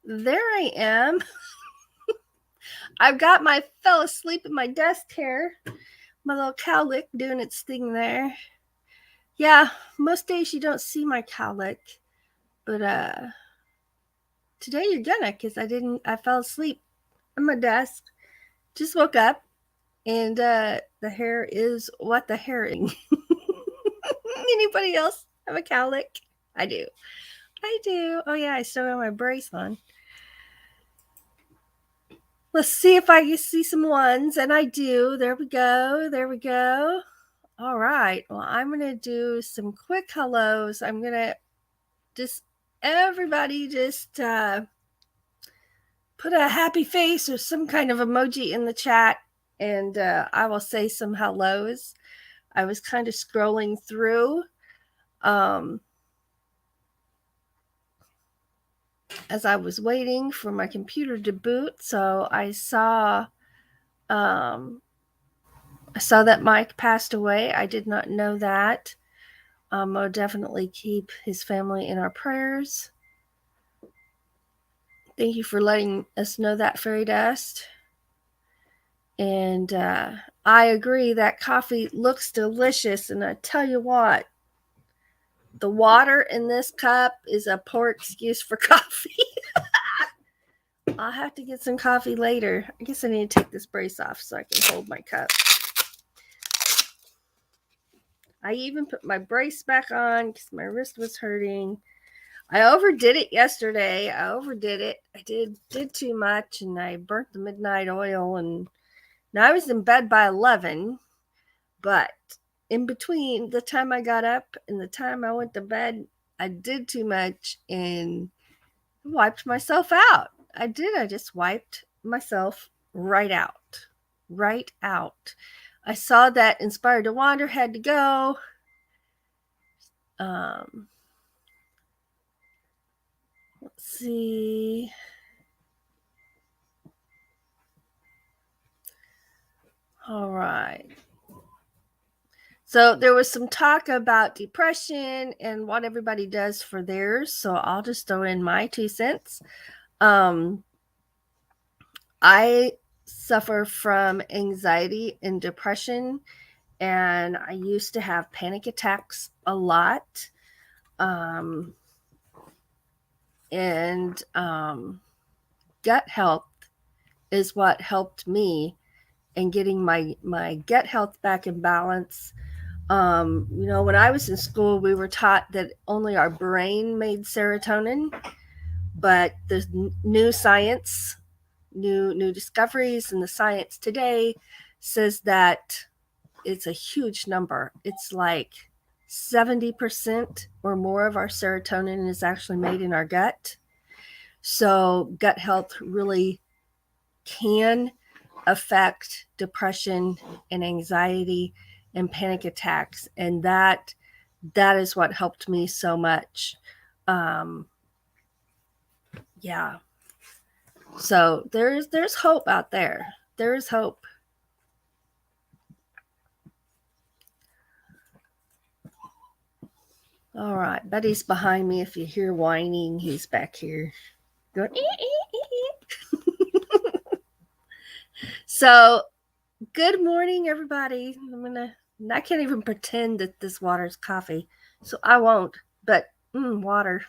there I am. I've got my fell asleep at my desk here. My little cowlick doing its thing there. Yeah, most days you don't see my cowlick, but today you're gonna, because I fell asleep at my desk. Just woke up, and the hair is what the hair is. Anybody else have a cowlick? I do. Oh yeah, I still have my brace on. Let's see if I can see some ones, and I do. There we go. All right. Well, I'm going to do some quick hellos. I'm going to everybody just put a happy face or some kind of emoji in the chat, and I will say some hellos. I was kind of scrolling through as I was waiting for my computer to boot. So I saw that Mike passed away. I did not know that. I'll definitely keep his family in our prayers. Thank you for letting us know that, Fairy Dust. And I agree that coffee looks delicious. And I tell you what, the water in this cup is a poor excuse for coffee. I'll have to get some coffee later. I guess I need to take this brace off so I can hold my cup. I even put my brace back on because my wrist was hurting. I overdid it yesterday. I did too much, and I burnt the midnight oil. And now I was in bed by 11, but in between the time I got up and the time I went to bed, I did too much and wiped myself out. I did. I just wiped myself right out. Right out. I saw that Inspired to Wander had to go. Let's see. All right. So there was some talk about depression and what everybody does for theirs. So I'll just throw in my 2 cents. I suffer from anxiety and depression, and I used to have panic attacks a lot. And gut health is what helped me in getting my gut health back in balance. When I was in school, we were taught that only our brain made serotonin, but the new science, new discoveries in the science today says that it's a huge number. It's like 70% or more of our serotonin is actually made in our gut. So gut health really can affect depression and anxiety and panic attacks, and that is what helped me so much. Yeah. So there's hope out there. There is hope. All right, Buddy's behind me. If you hear whining, he's back here going. So, good morning, everybody. I can't even pretend that this water is coffee, so I won't. But water.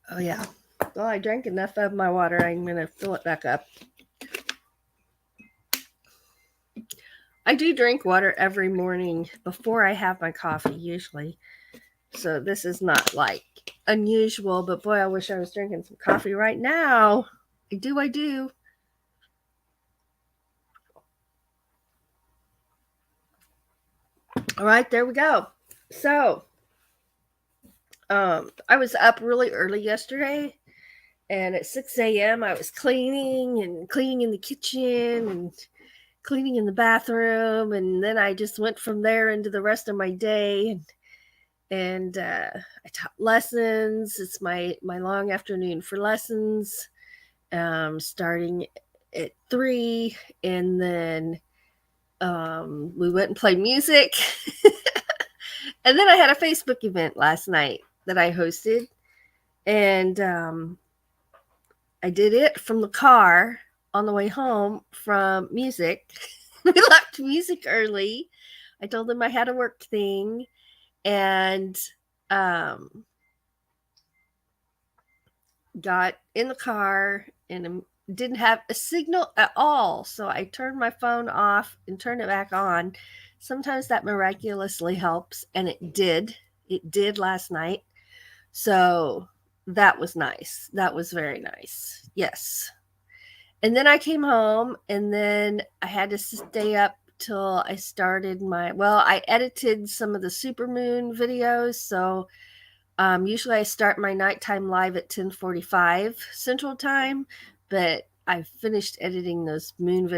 Oh yeah. Well, I drank enough of my water. I'm gonna fill it back up. I do drink water every morning before I have my coffee, usually. So this is not like unusual, but boy, I wish I was drinking some coffee right now. I do. All right, there we go. So, I was up really early yesterday, and at 6 a.m. I was cleaning in the kitchen and cleaning in the bathroom, and then I just went from there into the rest of my day. And I taught lessons. It's my long afternoon for lessons, starting at 3, and then we went and played music. And then I had a Facebook event last night that I hosted, and I did it from the car on the way home from music. We left music early. I told them I had a work thing, and um, got in the car and didn't have a signal at all. So I turned my phone off and turned it back on. Sometimes that miraculously helps, and it did. It did last night. So that was nice. That was very nice. Yes. And then I came home, and then I had to stay up till I started I edited some of the supermoon videos. So usually I start my nighttime live at 10:45 Central Time, but I finished editing those moon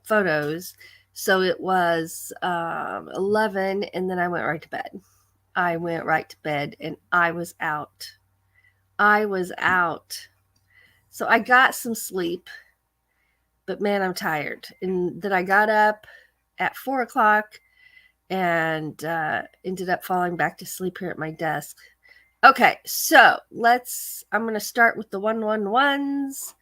photos. So it was 11, and then I went right to bed. I went right to bed, and I was out. I was out. So I got some sleep, but man, I'm tired. And then I got up at 4 o'clock and ended up falling back to sleep here at my desk. Okay, so I'm going to start with the 111s.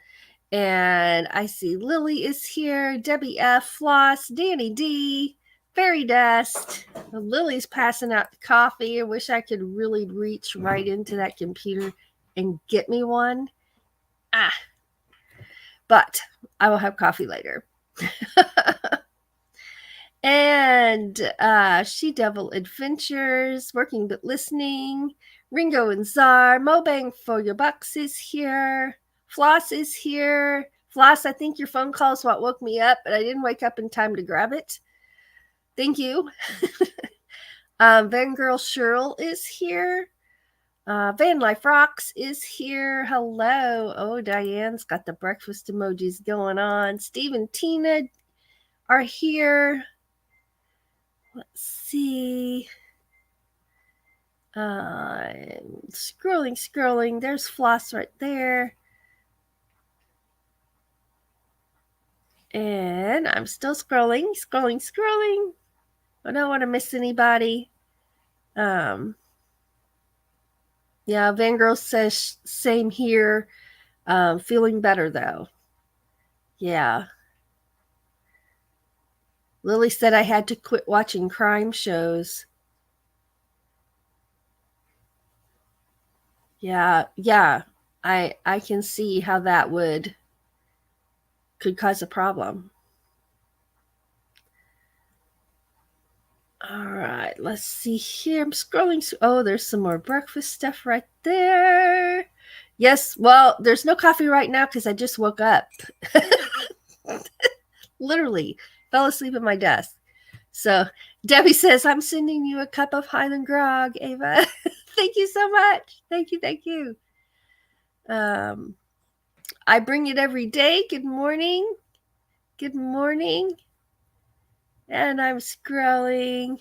And I see Lily is here, Debbie F, Floss, Danny D, Fairy Dust. Lily's passing out coffee. I wish I could really reach right into that computer and get me one. But I will have coffee later. And She Devil Adventures, Working But Listening, Ringo and Czar, Mobang for Your Bucks is here. Floss is here. Floss, I think your phone call is what woke me up, but I didn't wake up in time to grab it. Thank you. Van Girl Shirl is here. Van Life Rocks is here. Hello. Oh, Diane's got the breakfast emojis going on. Steve and Tina are here. Let's see. Scrolling. There's Floss right there. And I'm still scrolling. I don't want to miss anybody. Yeah, Van Girl says same here. Feeling better though. Yeah. Lily said I had to quit watching crime shows. Yeah. I can see how that could cause a problem. All right, let's see here. I'm scrolling. Oh, there's some more breakfast stuff right there. Yes, well, there's no coffee right now because I just woke up. Literally fell asleep at my desk. So Debbie says, I'm sending you a cup of Highland Grog, Ava. Thank you so much. Thank you. I bring it every day. Good morning. And I'm scrolling.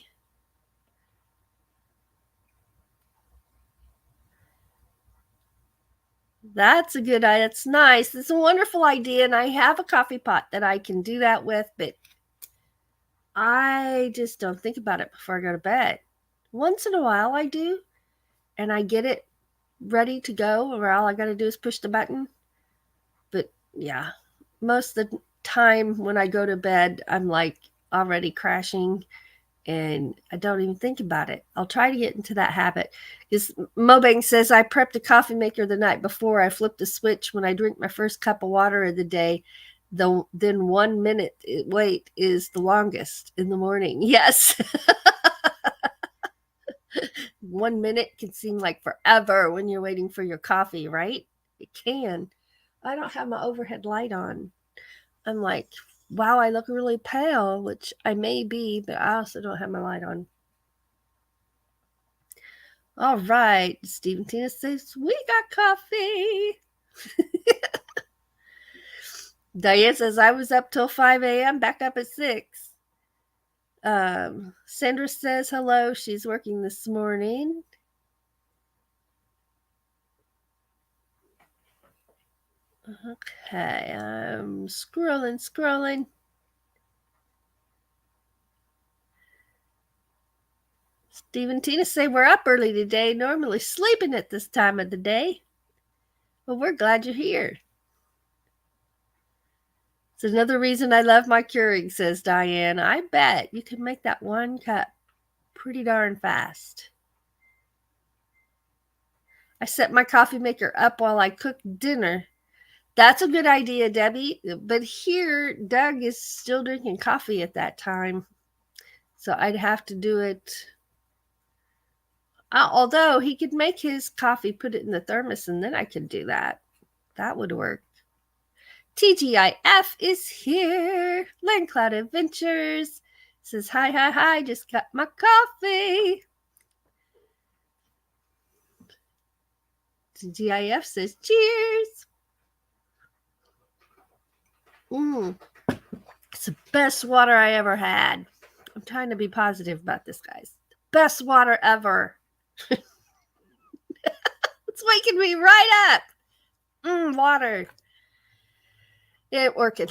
That's a good idea. That's nice. It's a wonderful idea. And I have a coffee pot that I can do that with, but I just don't think about it before I go to bed. Once in a while I do, and I get it ready to go, where all I got to do is push the button. But yeah, most of the time when I go to bed, I'm like already crashing and I don't even think about it. I'll try to get into that habit. Because Mobang says I prepped a coffee maker the night before. I flipped the switch when I drink my first cup of water of the day. Then 1 minute wait is the longest in the morning. Yes. 1 minute can seem like forever when you're waiting for your coffee, right? It can. I don't have my overhead light on. I'm like, wow, I look really pale, which I may be, but I also don't have my light on. All right. Stephen Tina says, we got coffee. Diane says, I was up till 5 a.m., back up at 6. Sandra says, hello. She's working this morning. Okay. I'm scrolling. Steve and Tina say we're up early today, normally sleeping at this time of the day. Well, we're glad you're here. It's another reason I love my Keurig, says Diane. I bet you can make that one cup pretty darn fast. I set my coffee maker up while I cook dinner. That's a good idea, Debbie. But here, Doug is still drinking coffee at that time. So I'd have to do it. Although he could make his coffee, put it in the thermos, and then I could do that. That would work. TGIF is here. Land Cloud Adventures says, hi, just got my coffee. TGIF says, cheers. It's the best water I ever had. I'm trying to be positive about this, guys. Best water ever. It's waking me right up. Water. It ain't working.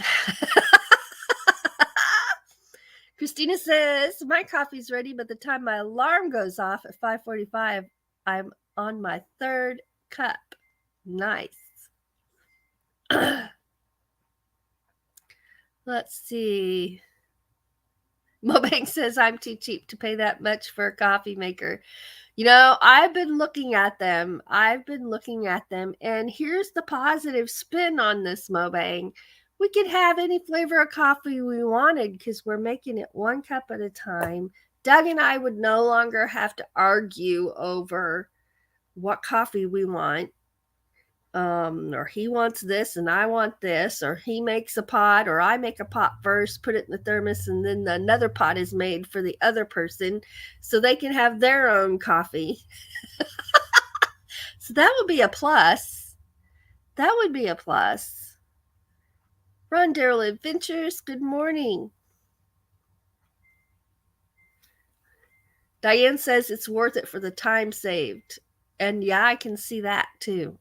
Christina says, my coffee's ready, but the time my alarm goes off at 5:45, I'm on my third cup. Nice. Let's see. Mobank says, I'm too cheap to pay that much for a coffee maker. You know, I've been looking at them. And here's the positive spin on this, Mobang. We could have any flavor of coffee we wanted because we're making it one cup at a time. Doug and I would no longer have to argue over what coffee we want. Or he wants this and I want this, or he makes a pot, or I make a pot first, put it in the thermos, and then another pot is made for the other person so they can have their own coffee. So that would be a plus. Run Daryl Adventures, good morning. Diane says it's worth it for the time saved. And yeah, I can see that too.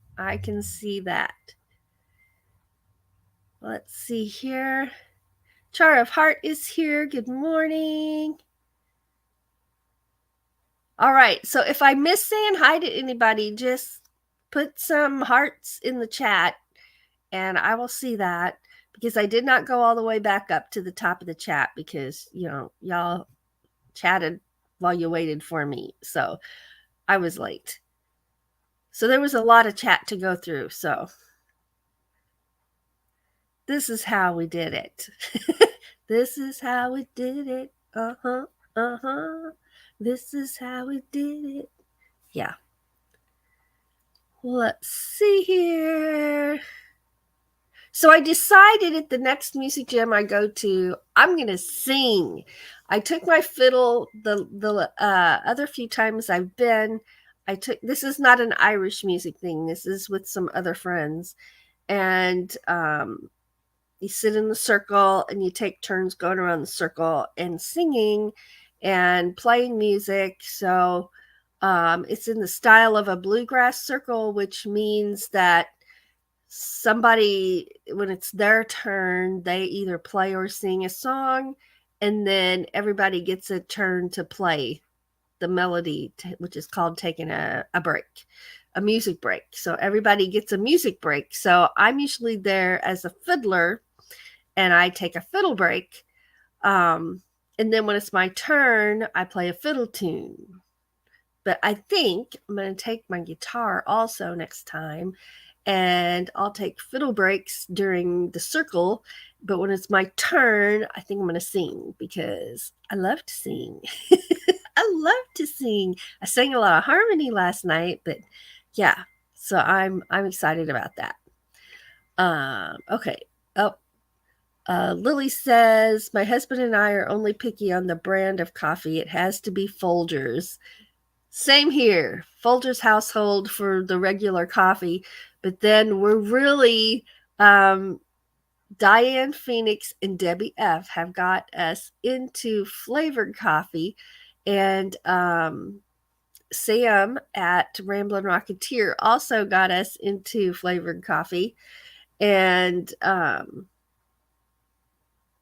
Let's see here. Char of Heart is here. Good morning. All right. So if I miss saying hi to anybody, just put some hearts in the chat and I will see that, because I did not go all the way back up to the top of the chat because, y'all chatted while you waited for me. So I was late. So there was a lot of chat to go through. So this is how we did it. This is how we did it. This is how we did it. Yeah. Let's see here. So I decided at the next music jam I go to, I'm going to sing. I took my fiddle the other few times I've been. This is not an Irish music thing. This is with some other friends. And you sit in the circle and you take turns going around the circle and singing and playing music. So it's in the style of a bluegrass circle, which means that somebody, when it's their turn, they either play or sing a song, and then everybody gets a turn to play the melody, which is called taking a break, a music break. So everybody gets a music break. So I'm usually there as a fiddler and I take a fiddle break. And then when it's my turn, I play a fiddle tune. But I think I'm going to take my guitar also next time, and I'll take fiddle breaks during the circle. But when it's my turn, I think I'm going to sing because I love to sing. I sang a lot of harmony last night, but yeah, so I'm excited about that. Okay. Lily says, my husband and I are only picky on the brand of coffee. It has to be Folgers. Same here. Folgers household for the regular coffee. But then we're really, Diane Phoenix and Debbie F have got us into flavored coffee. And Sam at Ramblin' Rocketeer also got us into flavored coffee. And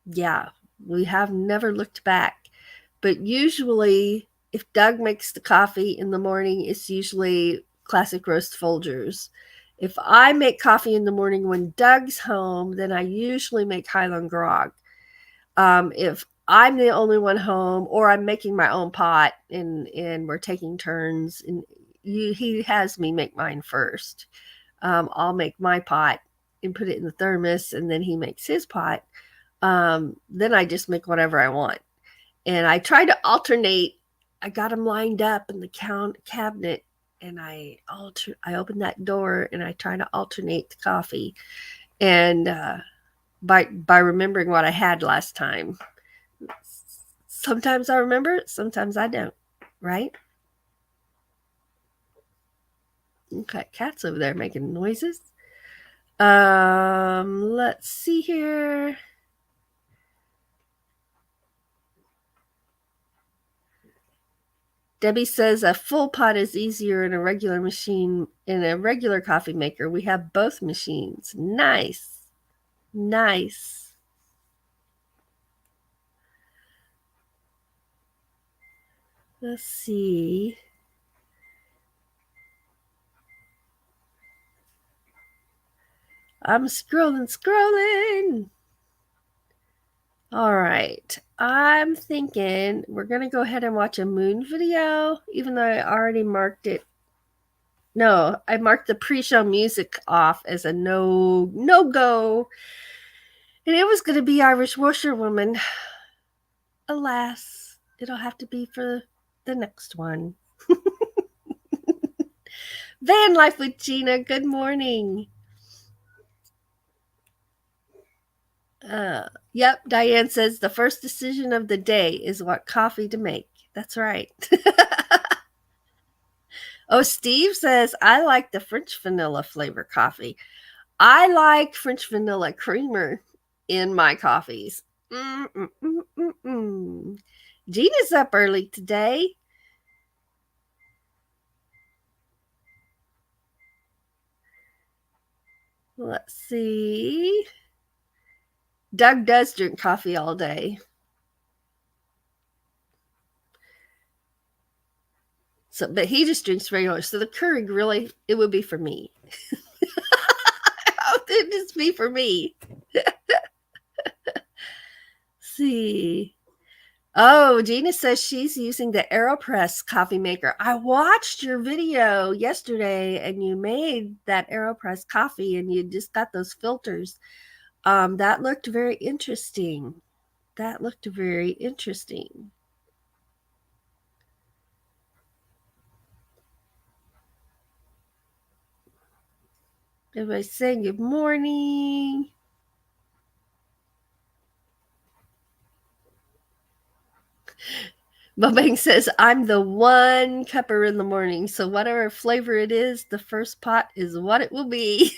yeah, we have never looked back. But usually if Doug makes the coffee in the morning, it's usually classic roast Folgers. If I make coffee in the morning when Doug's home, then I usually make Highland Grog. If I'm the only one home, or I'm making my own pot, and we're taking turns, and he has me make mine first. I'll make my pot and put it in the thermos, and then he makes his pot. Then I just make whatever I want, and I try to alternate. I got them lined up in the cabinet, and I open that door and I try to alternate the coffee, and by remembering what I had last time. Sometimes I remember, sometimes I don't. Right? Okay, cat's over there making noises. Let's see here. Debbie says a full pot is easier in a regular machine, in a regular coffee maker. We have both machines. Nice. Nice. Let's see. I'm scrolling. All right. I'm thinking we're going to go ahead and watch a moon video, even though I already marked it. No, I marked the pre-show music off as a no go. And it was going to be Irish Washerwoman. Alas, it'll have to be for the next one. Van Life with Gina, good morning. Yep, Diane says the first decision of the day is what coffee to make. That's right. Oh, Steve says, I like the French vanilla flavor coffee. I like French vanilla creamer in my coffees. Gina's up early today. Let's see. Doug does drink coffee all day. So, but he just drinks regular. So the Keurig really, it would be for me. It'd just be for me. See. Oh, Gina says she's using the AeroPress coffee maker. I watched your video yesterday and you made that AeroPress coffee and you just got those filters. That looked very interesting. That looked very interesting. Everybody saying good morning. Bobang says, I'm the one cupper in the morning. So whatever flavor it is, the first pot is what it will be.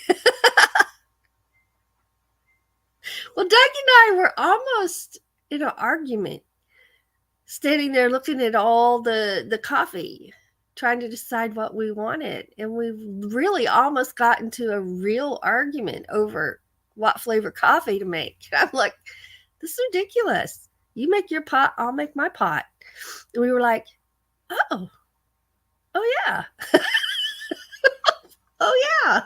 Well, Doug and I were almost in an argument, standing there looking at all the coffee, trying to decide what we wanted. And we really almost got into a real argument over what flavor coffee to make. I'm like, this is ridiculous. You make your pot, I'll make my pot. And we were like, oh yeah. Oh yeah.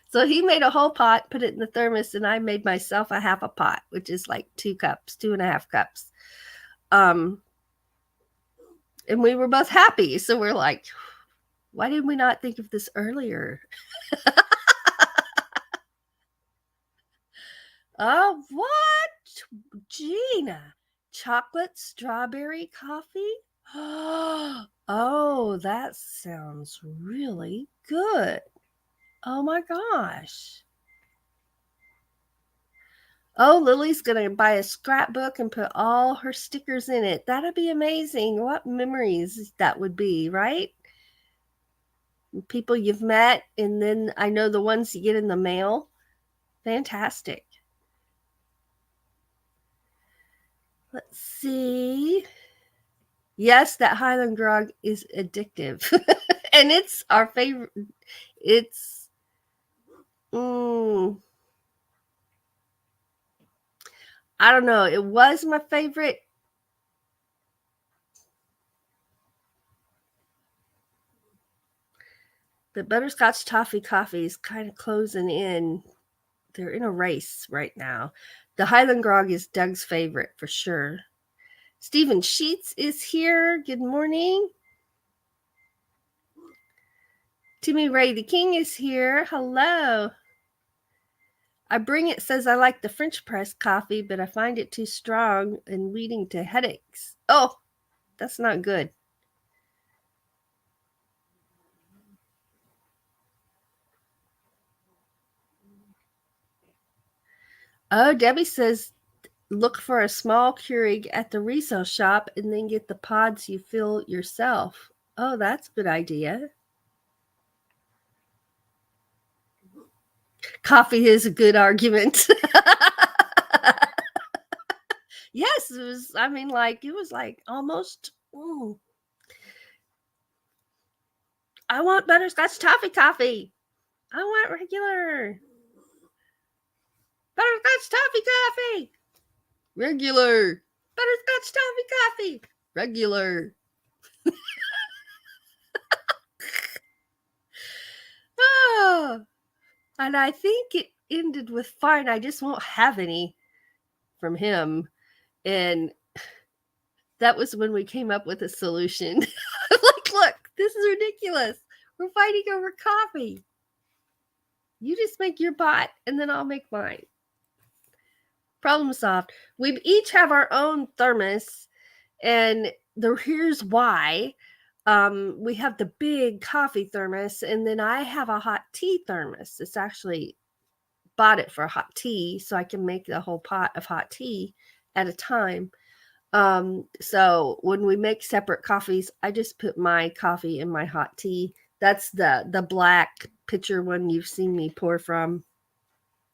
So he made a whole pot, put it in the thermos, and I made myself a half a pot, which is like 2.5 cups. And we were both happy. So we're like, why did we not think of this earlier? Oh, what? Gina, chocolate strawberry coffee? Oh, that sounds really good. Oh my gosh. Oh, Lily's going to buy a scrapbook and put all her stickers in it. That'd be amazing. What memories that would be, right? People you've met, and then I know the ones you get in the mail. Fantastic. Let's see. Yes, that Highland Grog is addictive. And it's our favorite. It's I don't know. It was my favorite. But butterscotch toffee coffee is kind of closing in. They're in a race right now. The Highland Grog is Doug's favorite for sure. Stephen Sheets is here. Good morning. Timmy Ray the King is here. Hello. I Bring It says I like the French press coffee, but I find it too strong and leading to headaches. Oh, that's not good. Oh, Debbie says look for a small Keurig at the resale shop and then get the pods you fill yourself. Oh, that's a good idea. Coffee is a good argument. Yes, it was. I mean, like it was like almost. I want butterscotch toffee coffee. I want regular butterscotch toffee coffee. Regular butterscotch toffee coffee. Regular. Oh, and I think it ended with fine. I just won't have any from him. And that was when we came up with a solution. Like, look, this is ridiculous. We're fighting over coffee. You just make your pot and then I'll make mine. Problem solved. We each have our own thermos, and here's why. We have the big coffee thermos, and then I have a hot tea thermos. It's actually bought it for hot tea, so I can make the whole pot of hot tea at a time. So when we make separate coffees, I just put my coffee in my hot tea. That's the black pitcher one you've seen me pour from.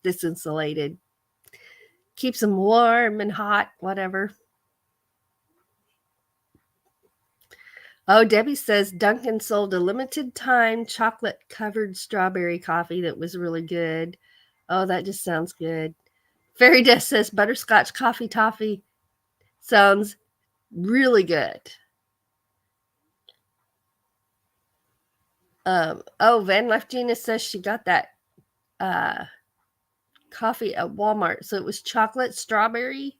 This insulated. Keeps them warm and hot, whatever. Oh, Debbie says Dunkin' sold a limited time chocolate covered strawberry coffee that was really good. Oh, that just sounds good. Fairy Dust says butterscotch coffee toffee sounds really good. Van Life Gina says she got that coffee at Walmart. So it was chocolate strawberry.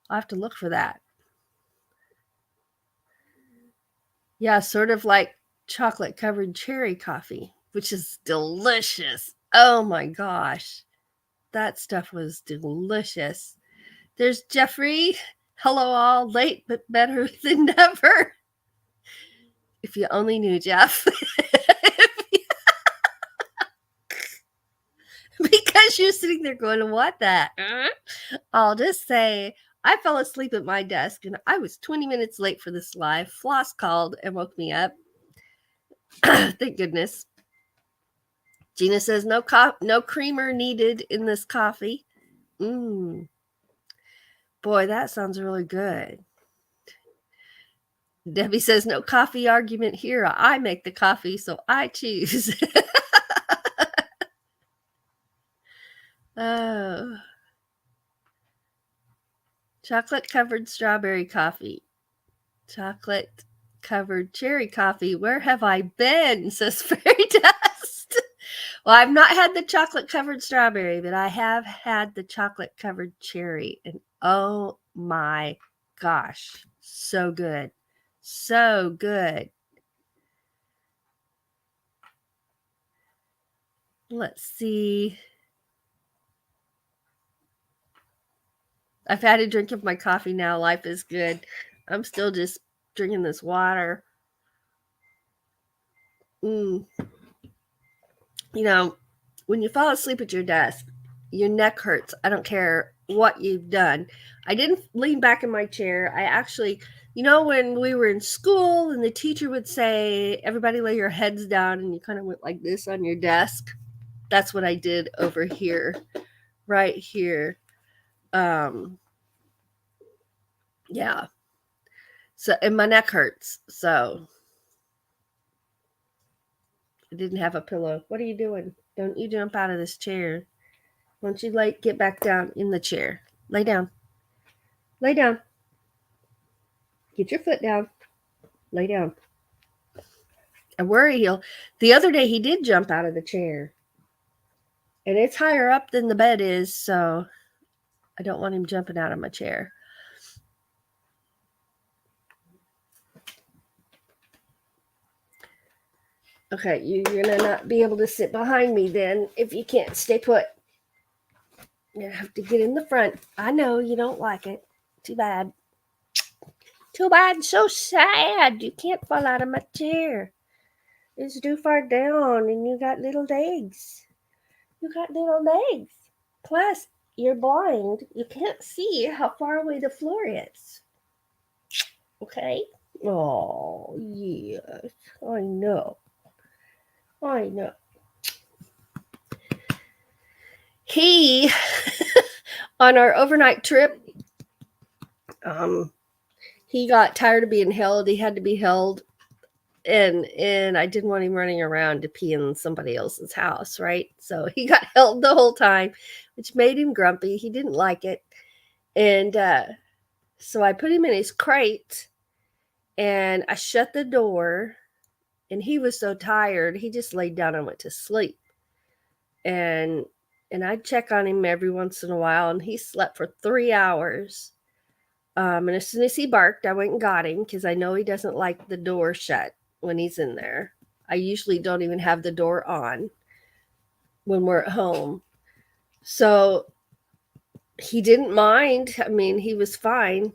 I'll have to look for that. Yeah, sort of like chocolate covered cherry coffee, which is delicious. Oh my gosh. That stuff was delicious. There's Jeffrey. Hello, all. Late, but better than never. If you only knew, Jeff. Because you're sitting there going, what that? I'll just say, I fell asleep at my desk and I was 20 minutes late for this live. Floss called and woke me up. Thank goodness. Gina says, no creamer needed in this coffee. Boy, that sounds really good. Debbie says, no coffee argument here. I make the coffee, so I choose. Oh. Chocolate covered strawberry coffee. Chocolate covered cherry coffee. Where have I been? Says Fairy Dust. Well, I've not had the chocolate covered strawberry, but I have had the chocolate covered cherry. And oh my gosh, so good. So good. Let's see. I've had a drink of my coffee now. Life is good. I'm still just drinking this water. You know, when you fall asleep at your desk, your neck hurts. I don't care what you've done. I didn't lean back in my chair. I actually, when we were in school and the teacher would say, everybody lay your heads down, and you kind of went like this on your desk. That's what I did over here, right here. Yeah. So, and my neck hurts. So I didn't have a pillow. What are you doing? Don't you jump out of this chair. Why don't you get back down in the chair? Lay down. Lay down. Get your foot down. Lay down. I worry the other day he did jump out of the chair. And it's higher up than the bed is, so I don't want him jumping out of my chair. Okay, you're going to not be able to sit behind me then if you can't stay put. You're going to have to get in the front. I know you don't like it. Too bad. Too bad. So sad. You can't fall out of my chair. It's too far down and you got little legs. You got little legs. Plus, you're blind. You can't see how far away the floor is. Okay? Oh, yes. I know. I know. He, on our overnight trip, he got tired of being held. He had to be held. And I didn't want him running around to pee in somebody else's house, right? So he got held the whole time, which made him grumpy. He didn't like it. And so I put him in his crate, and I shut the door, and he was so tired, he just laid down and went to sleep. And I'd check on him every once in a while, and he slept for 3 hours. And as soon as he barked, I went and got him because I know he doesn't like the door shut when he's in there. I usually don't even have the door on when we're at home. So he didn't mind. I mean, he was fine.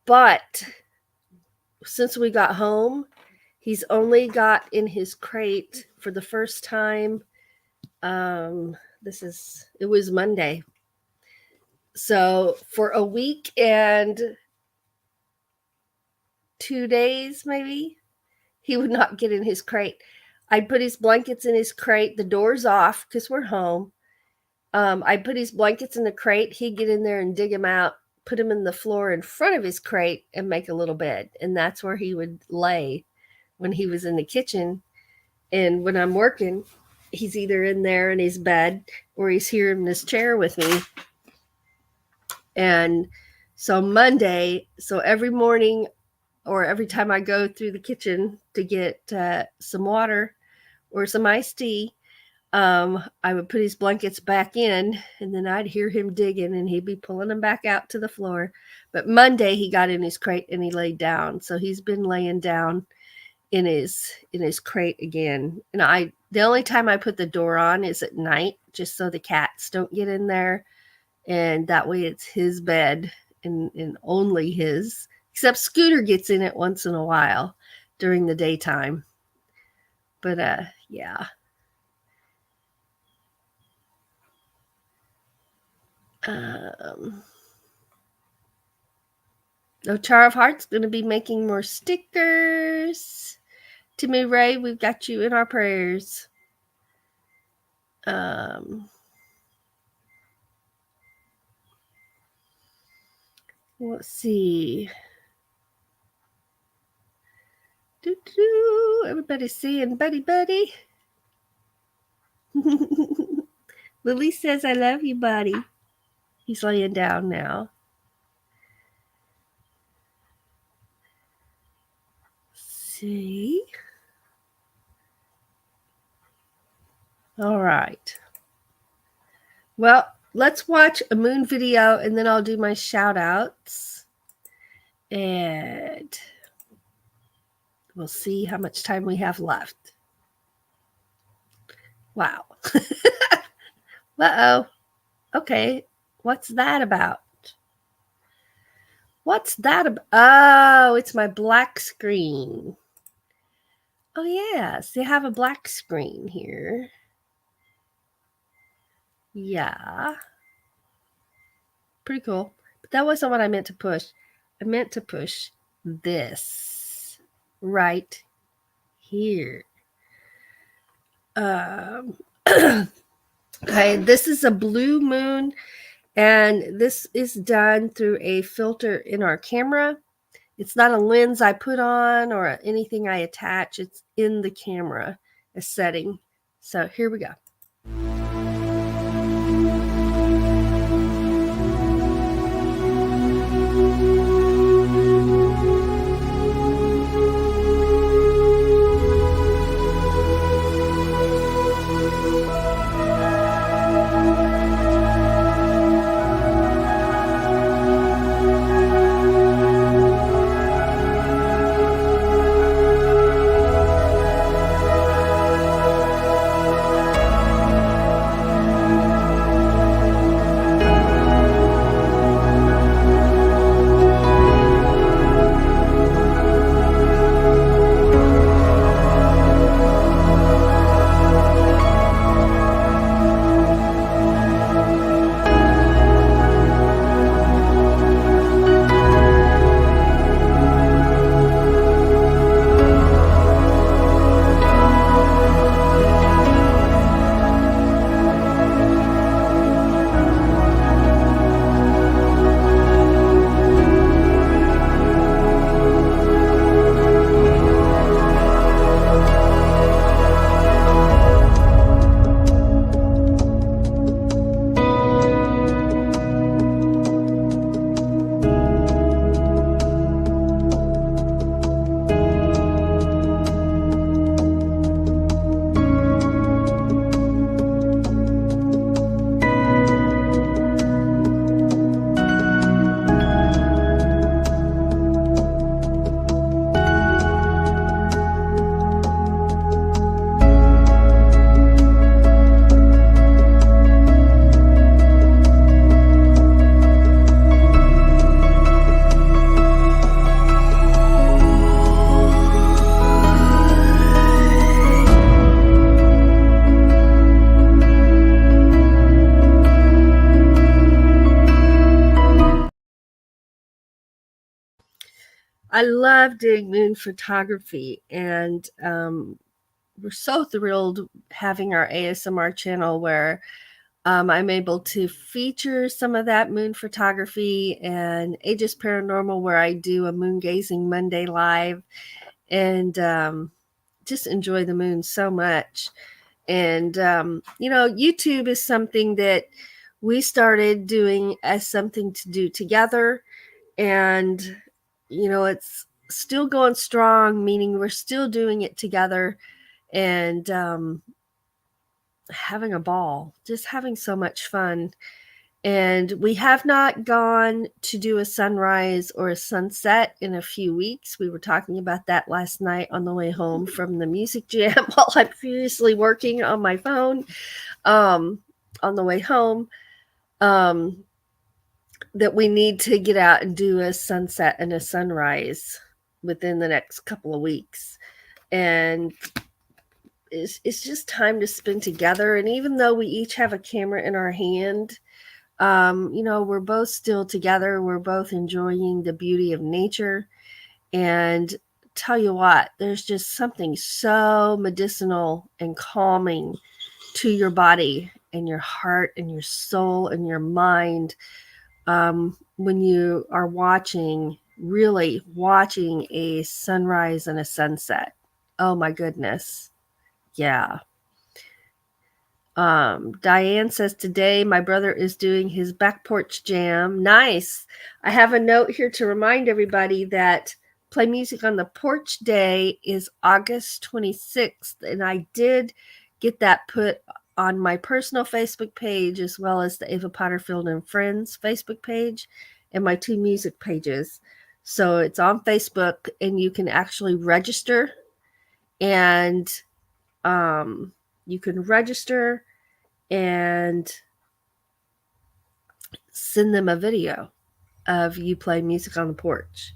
But since we got home, he's only got in his crate for the first time. It was Monday. So for a week and 2 days, maybe, he would not get in his crate. I'd put his blankets in his crate, the door's off because we're home. I'd put his blankets in the crate. He'd get in there and dig them out, put them in the floor in front of his crate and make a little bed. And that's where he would lay when he was in the kitchen. And when I'm working, he's either in there in his bed or he's here in this chair with me. And so Monday, so every morning or every time I go through the kitchen to get some water or some iced tea, I would put his blankets back in, and then I'd hear him digging, and he'd be pulling them back out to the floor. But Monday he got in his crate and he laid down. So he's been laying down in his crate again. And the only time I put the door on is at night, just so the cats don't get in there. And that way it's his bed and only his, except Scooter gets in it once in a while during the daytime. But yeah. Char of Heart's going to be making more stickers. Timmy Ray, we've got you in our prayers. Let's see. Everybody's saying buddy. Lily says, I love you, buddy. He's laying down now. See? All right. Well, let's watch a moon video and then I'll do my shout outs. And we'll see how much time we have left. Wow. Uh-oh. Okay. What's that about? What's that about? Oh, it's my black screen. Oh, yes. They have a black screen here. Yeah. Pretty cool. But that wasn't what I meant to push. I meant to push this right here. Okay, this is a blue moon, and this is done through a filter in our camera. It's not a lens I put on or anything I attach. It's in the camera, a setting. So here we go. I love doing moon photography, and we're so thrilled having our ASMR channel where I'm able to feature some of that moon photography, and Aegis Paranormal where I do a moon gazing Monday live, and just enjoy the moon so much. And YouTube is something that we started doing as something to do together, and it's still going strong, meaning we're still doing it together, and having a ball, just having so much fun. And we have not gone to do a sunrise or a sunset in a few weeks. We were talking about that last night on the way home from the music jam while I'm furiously working on my phone on the way home. That we need to get out and do a sunset and a sunrise within the next couple of weeks. And it's just time to spend together. And even though we each have a camera in our hand, we're both still together. We're both enjoying the beauty of nature. And tell you what, there's just something so medicinal and calming to your body and your heart and your soul and your mind when you are really watching a sunrise and a sunset. Oh my goodness. Yeah. Diane says today my brother is doing his back porch jam. Nice. I have a note here to remind everybody that Play Music on the Porch Day is August 26th, and I did get that put on my personal Facebook page as well as the Ava Potterfield and Friends Facebook page and my 2 music pages. So it's on Facebook, and you can actually register, and you can register and send them a video of you playing music on the porch.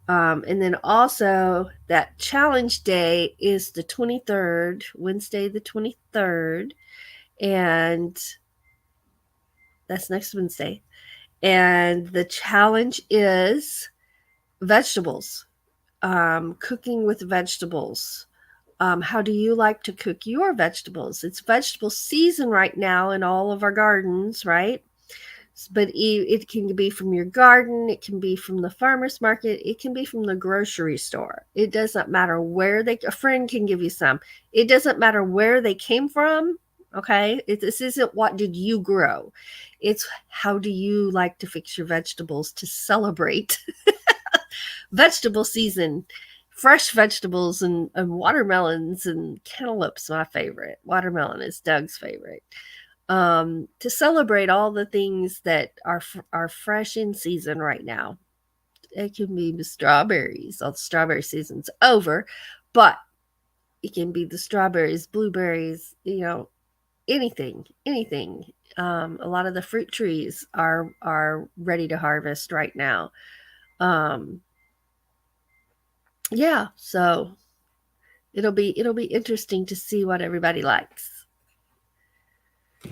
And then also that challenge day is the 23rd, Wednesday the 23rd, and that's next Wednesday. And the challenge is vegetables, cooking with vegetables. How do you like to cook your vegetables? It's vegetable season right now in all of our gardens, right? But it can be from your garden, it can be from the farmer's market, it can be from the grocery store. It doesn't matter where a friend can give you some. It doesn't matter where they came from, okay? This isn't what did you grow. It's how do you like to fix your vegetables to celebrate vegetable season. Fresh vegetables and watermelons and cantaloupe's my favorite. Watermelon is Doug's favorite. To celebrate all the things that are fresh in season right now. It can be the strawberries. All the strawberry season's over, but it can be the strawberries, blueberries, anything. A lot of the fruit trees are ready to harvest right now. Yeah, so it'll be interesting to see what everybody likes.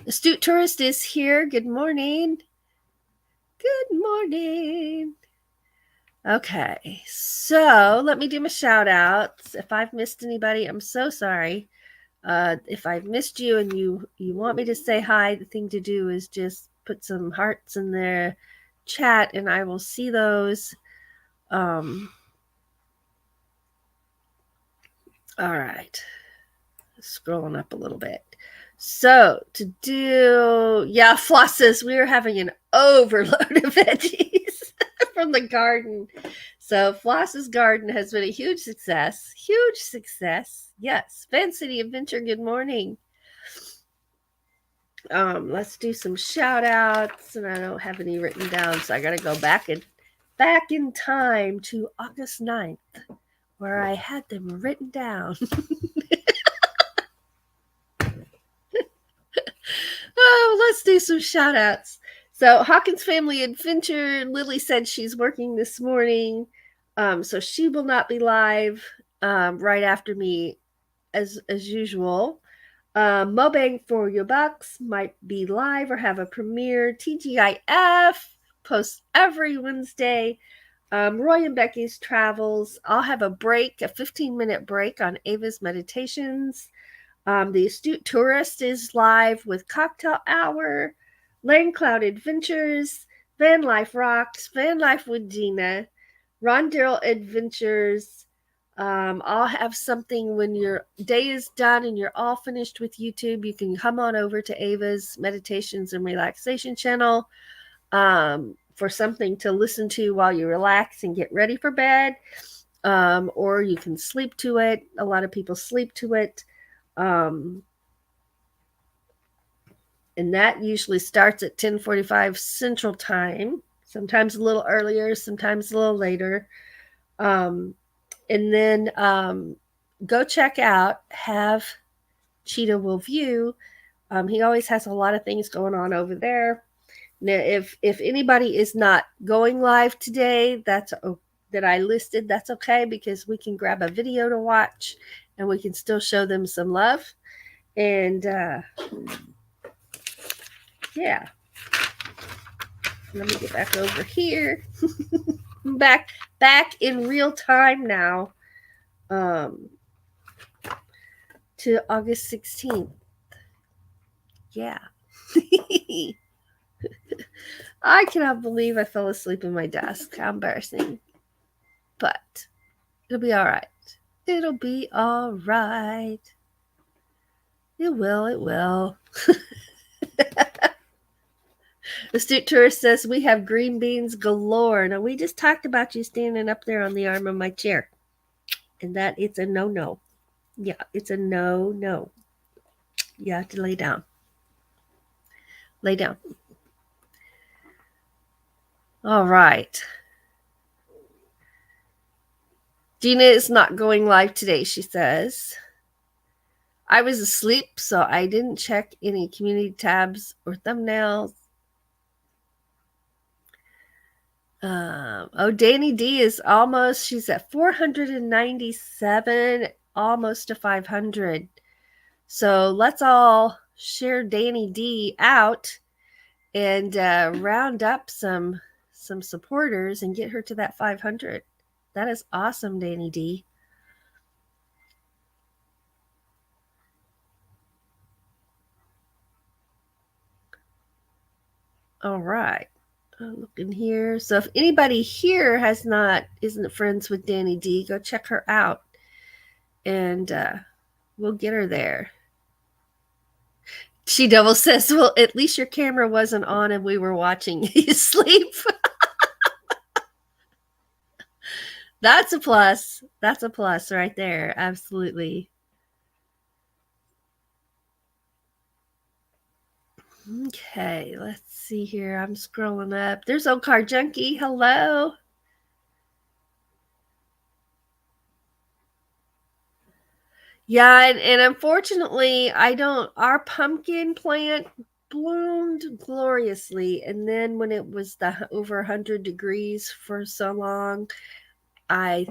Astute Tourist is here. Good morning. Good morning. Okay, so let me do my shout outs. If I've missed anybody, I'm so sorry. If I've missed you and you want me to say hi, the thing to do is just put some hearts in the chat and I will see those. All right. Scrolling up a little bit. So to do, Floss says we are having an overload of veggies from the garden. So Floss's garden has been a huge success. Huge success. Yes. Fan City Adventure, good morning. Let's do some shout outs, and I don't have any written down, so I gotta go back in time to August 9th, where I had them written down. Oh, let's do some shout outs. So Hawkins Family Adventure, Lily said she's working this morning, so she will not be live right after me as usual. Mobang for Your Bucks might be live or have a premiere. TGIF posts every Wednesday. Roy and Becky's travels. I'll have a break, a 15-minute break on Ava's meditations. The Astute Tourist is live with Cocktail Hour, Lane Cloud Adventures, Van Life Rocks, Van Life with Gina, Rondell Adventures. I'll have something when your day is done and you're all finished with YouTube. You can come on over to Ava's Meditations and Relaxation channel for something to listen to while you relax and get ready for bed. Or you can sleep to it. A lot of people sleep to it. And that usually starts at 10:45 Central Time, sometimes a little earlier, sometimes a little later. And then go check out Have Cheetah Will View. He always has a lot of things going on over there. Now, if anybody is not going live today, that I listed, that's okay, because we can grab a video to watch and we can still show them some love. And yeah, let me get back over here. back in real time now, to August 16th. Yeah. I cannot believe I fell asleep in my desk. How embarrassing. But it'll be all right. It'll be all right. It will. Astute Tourist says we have green beans galore. Now, we just talked about you standing up there on the arm of my chair. And that it's a no-no. Yeah, it's a no-no. You have to lay down. Lay down. All right. Gina is not going live today, she says. I was asleep, so I didn't check any community tabs or thumbnails. Danny D is almost, she's at 497, almost to 500. So let's all share Danny D out and round up some supporters and get her to that 500. That is awesome, Danny D. All right. I'm looking here. So if anybody here isn't friends with Danny D, go check her out. And we'll get her there. She double says, well, at least your camera wasn't on and we were watching you sleep. That's a plus. That's a plus right there. Absolutely. Okay, let's see here. I'm scrolling up. There's Old Car Junkie. Hello. Yeah, and unfortunately, our pumpkin plant bloomed gloriously. And then when it was over 100 degrees for so long, I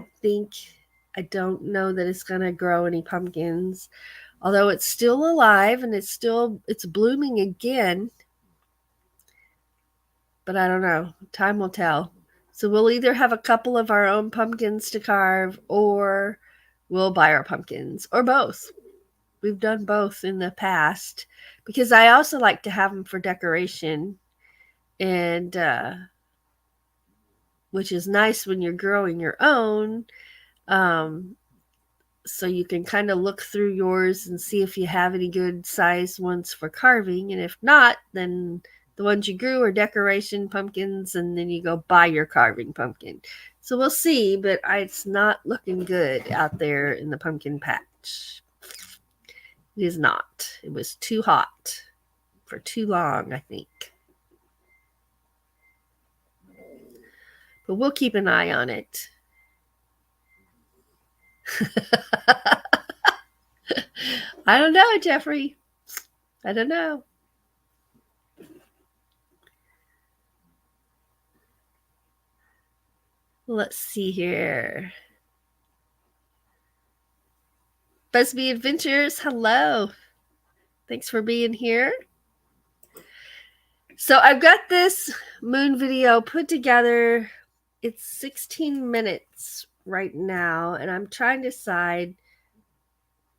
don't know that it's going to grow any pumpkins. Although it's still alive and it's blooming again. But I don't know. Time will tell. So we'll either have a couple of our own pumpkins to carve, or we'll buy our pumpkins, or both. We've done both in the past because I also like to have them for decoration, and which is nice when you're growing your own. So you can kind of look through yours and see if you have any good size ones for carving. And if not, then the ones you grew are decoration pumpkins, and then you go buy your carving pumpkin. So we'll see, but it's not looking good out there in the pumpkin patch. It is not. It was too hot for too long, I think. But we'll keep an eye on it. I don't know, Jeffrey. I don't know. Let's see here. Busby Adventures, hello. Thanks for being here. So I've got this moon video put together it's 16 minutes right now, and I'm trying to decide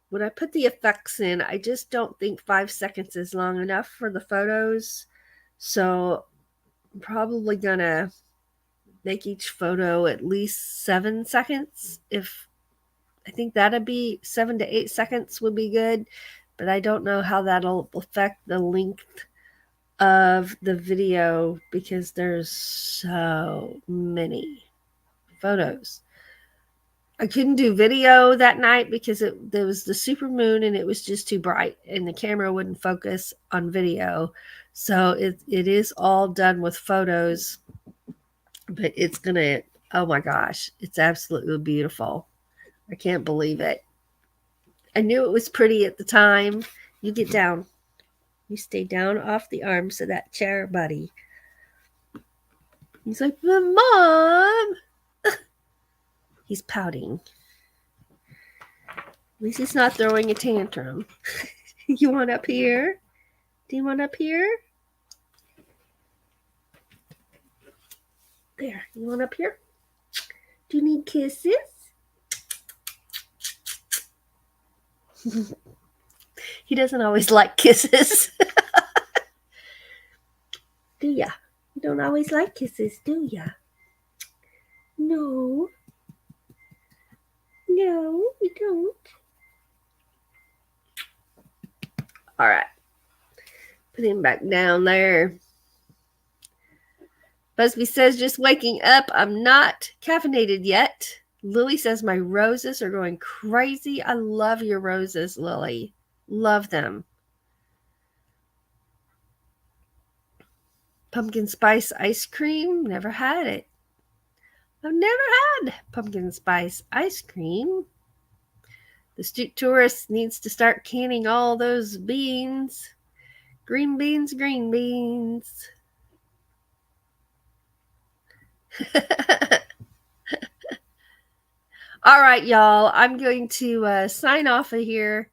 when I put the effects in, I just don't think 5 seconds is long enough for the photos. So I'm probably gonna make each photo at least 7 seconds. If I think that'd be 7 to 8 seconds would be good, but I don't know how that'll affect the length of the video because there's so many photos. I couldn't do video that night because there was the super moon and it was just too bright and the camera wouldn't focus on video. So it is all done with photos, but it's gonna, oh my gosh, it's absolutely beautiful. I can't believe it. I knew it was pretty at the time. You get down. You stay down off the arms of that chair, buddy. He's like, Mom. He's pouting. At least he's not throwing a tantrum. You want up here? Do you want up here? There. You want up here? Do you need kisses? He doesn't always like kisses. Do ya? You don't always like kisses, do ya? No. No, you don't. All right. Put him back down there. Busby says, just waking up. I'm not caffeinated yet. Lily says, my roses are going crazy. I love your roses, Lily. Love them. Pumpkin spice ice cream. Never had it. I've never had pumpkin spice ice cream. The street tourist needs to start canning all those beans. Green beans, green beans. All right, y'all. I'm going to sign off of here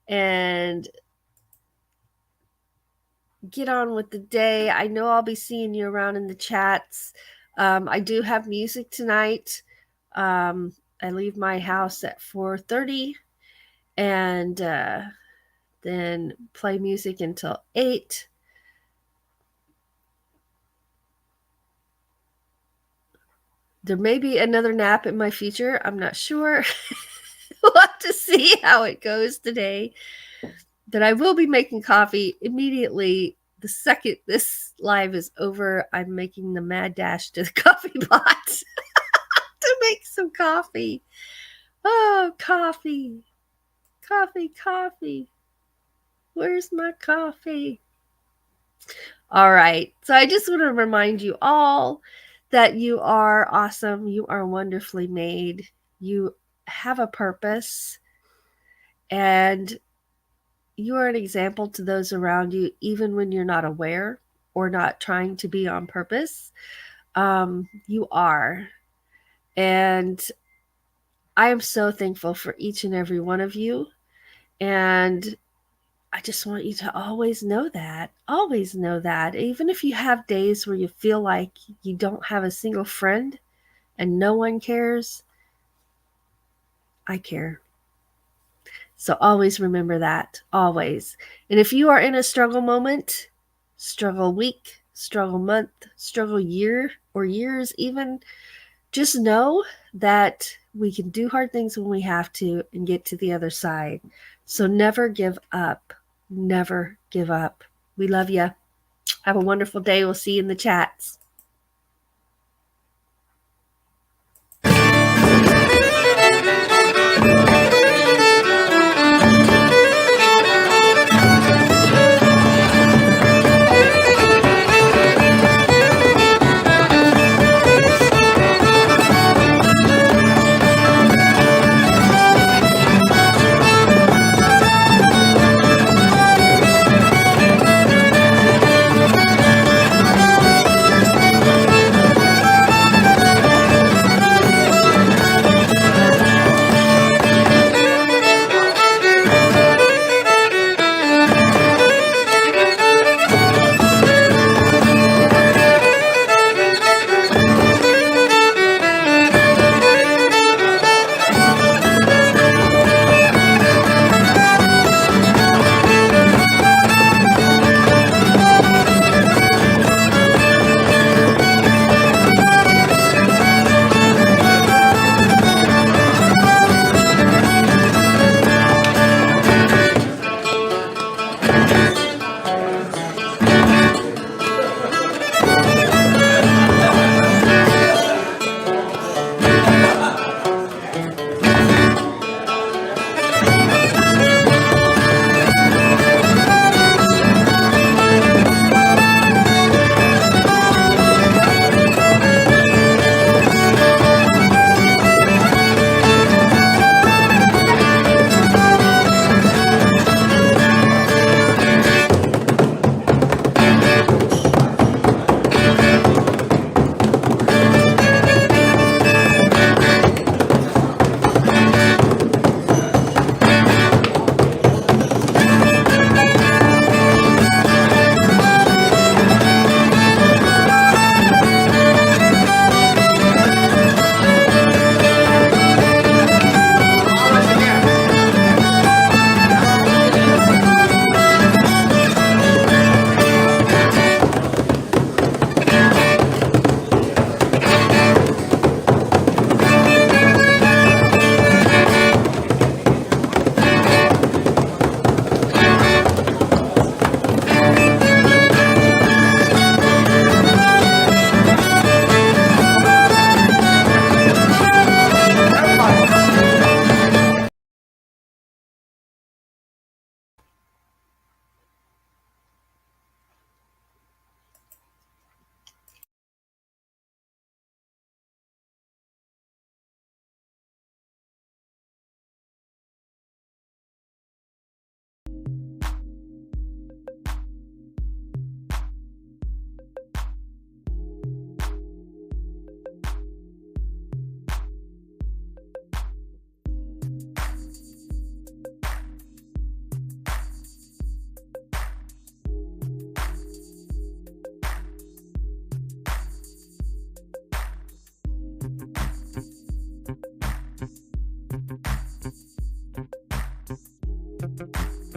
and get on with the day. I know I'll be seeing you around in the chats. I do have music tonight. I leave my house at 4:30 and then play music until 8. There may be another nap in my future. I'm not sure. We'll have to see how it goes today. But I will be making coffee immediately. The second this live is over, I'm making the mad dash to the coffee pot to make some coffee. Oh, coffee. Coffee, coffee. Where's my coffee? All right. So I just want to remind you all that you are awesome. You are wonderfully made. You have a purpose. And you are an example to those around you, even when you're not aware or not trying to be on purpose. You are. And I am so thankful for each and every one of you. And I just want you to always know that. Always know that. Even if you have days where you feel like you don't have a single friend and no one cares, I care. So always remember that. Always. And if you are in a struggle moment, struggle week, struggle month, struggle year or years even, just know that we can do hard things when we have to and get to the other side. So never give up. Never give up. We love you. Have a wonderful day. We'll see you in the chats.